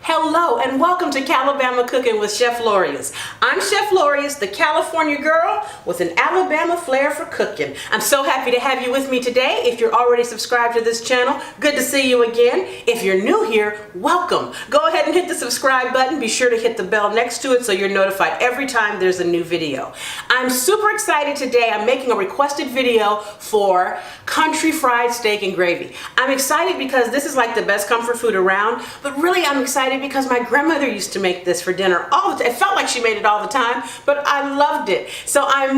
Hello and welcome to Calabama Cooking with Chef Lorious. I'm Chef Lorious, the California girl with an Alabama flair for cooking. I'm so happy to have you with me today. If you're already subscribed to this channel, good to see you again. If you're new here, welcome. Go ahead and hit the subscribe button. Be sure to hit the bell next to it so you're notified every time there's a new video. I'm super excited today. I'm making a requested video for country fried steak and gravy. I'm excited because this is like the best comfort food around, but really I'm excited because my grandmother used to make this for dinner all the time. It felt like she made it all the time, but I loved it. So I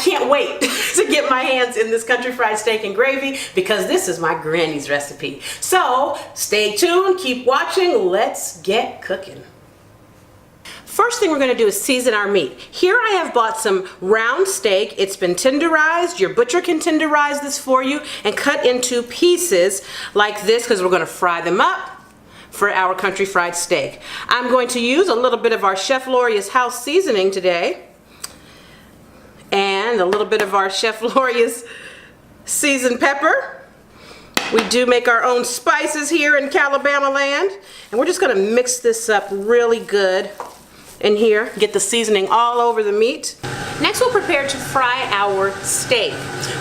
can't wait to get my hands in this country fried steak and gravy because this is my granny's recipe. So stay tuned, keep watching, let's get cooking. First thing we're going to do is season our meat. Here I have bought some round steak. It's been tenderized. Your butcher can tenderize this for you and cut into pieces like this because we're going to fry them up for our country fried steak. I'm going to use a little bit of our Chef Lorious house seasoning today and a little bit of our Chef Lorious seasoned pepper. We do make our own spices here in Calabama land, and we're just going to mix this up really good in here, get the seasoning all over the meat. Next we'll prepare to fry our steak.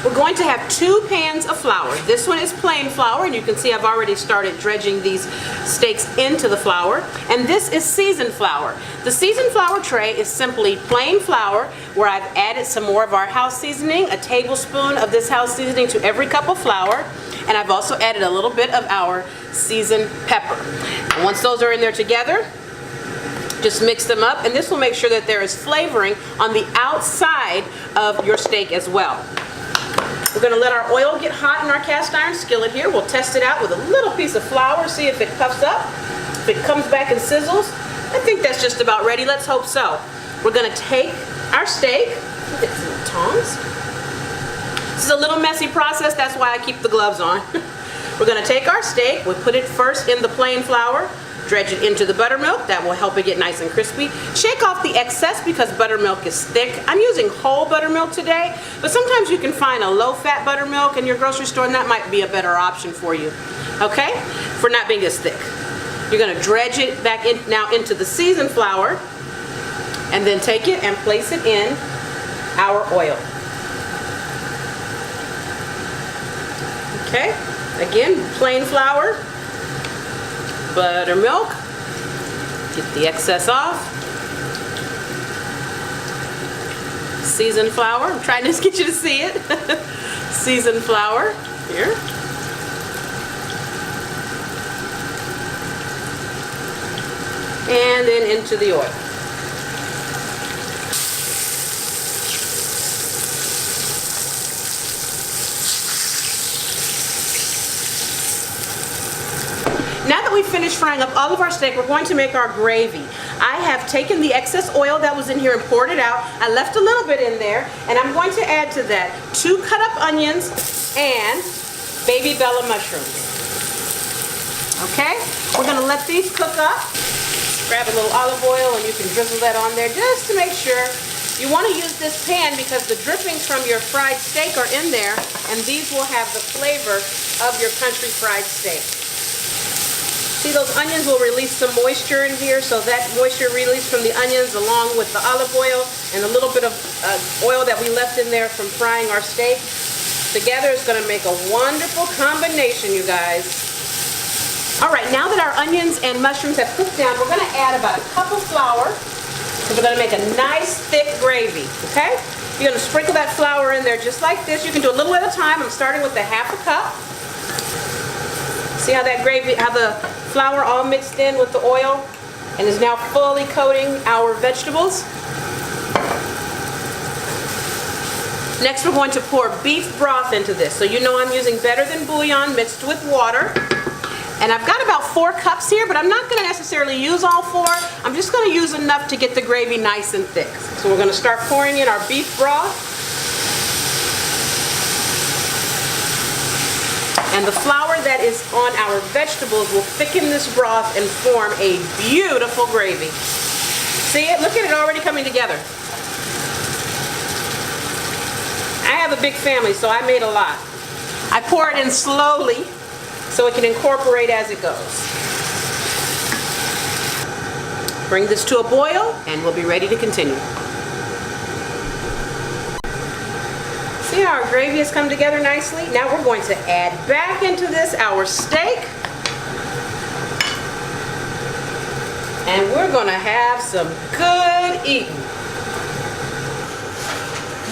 We're going to have 2 pans of flour. This one is plain flour, and you can see I've already started dredging these steaks into the flour. And this is seasoned flour. The seasoned flour tray is simply plain flour where I've added some more of our house seasoning, a tablespoon of this house seasoning to every cup of flour, and I've also added a little bit of our seasoned pepper. And once those are in there together, just mix them up, and this will make sure that there is flavoring on the outside of your steak as well. We're going to let our oil get hot in our cast iron skillet here. We'll test it out with a little piece of flour, see if it puffs up, if it comes back and sizzles. I think that's just about ready. Let's hope so. We're going to take our steak, get some tongs. This is a little messy process, that's why I keep the gloves on. We're going to take our steak, we'll put it first in the plain flour, dredge it into the buttermilk. That will help it get nice and crispy. Shake off the excess because buttermilk is thick. I'm using whole buttermilk today, but sometimes you can find a low-fat buttermilk in your grocery store, and that might be a better option for you, okay? For not being as thick. You're going to dredge it back in now into the seasoned flour, and then take it and place it in our oil. Okay? Again, plain flour. Buttermilk, get the excess off. Seasoned flour, I'm trying to get you to see it. Seasoned flour, here. And then into the oil. Now that we've finished frying up all of our steak, we're going to make our gravy. I have taken the excess oil that was in here and poured it out. I left a little bit in there, and I'm going to add to that 2 cut up onions and baby bella mushrooms. Okay, we're gonna let these cook up. Grab a little olive oil and you can drizzle that on there just to make sure. You want to use this pan because the drippings from your fried steak are in there, and these will have the flavor of your country fried steak. See, those onions will release some moisture in here, so that moisture released from the onions along with the olive oil and a little bit of oil that we left in there from frying our steak together is going to make a wonderful combination, you guys. All right, now that our onions and mushrooms have cooked down, we're going to add about a cup of flour because we're going to make a nice thick gravy, okay? You're going to sprinkle that flour in there just like this. You can do a little at a time. I'm starting with a half a cup. See how that gravy, how the flour all mixed in with the oil and is now fully coating our vegetables. Next we're going to pour beef broth into this. So you know I'm using better than bouillon mixed with water. And I've got about 4 cups here, but I'm not going to necessarily use all 4. I'm just going to use enough to get the gravy nice and thick. So we're going to start pouring in our beef broth. And the flour that is on our vegetables will thicken this broth and form a beautiful gravy. See it? Look at it already coming together. I have a big family, so I made a lot. I pour it in slowly so it can incorporate as it goes. Bring this to a boil and we'll be ready to continue. See how our gravy has come together nicely? Now we're going to add back into this our steak. And we're gonna have some good eating.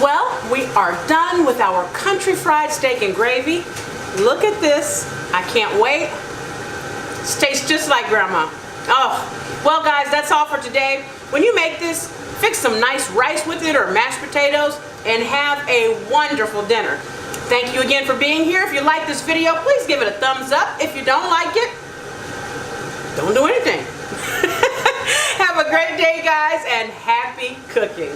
Well, we are done with our country fried steak and gravy. Look at this. I can't wait. It tastes just like Grandma. Oh, well guys, that's all for today. When you make this, fix some nice rice with it or mashed potatoes and have a wonderful dinner. Thank you again for being here. If you like this video, please give it a thumbs up. If you don't like it, don't do anything. Have a great day, guys, and happy cooking.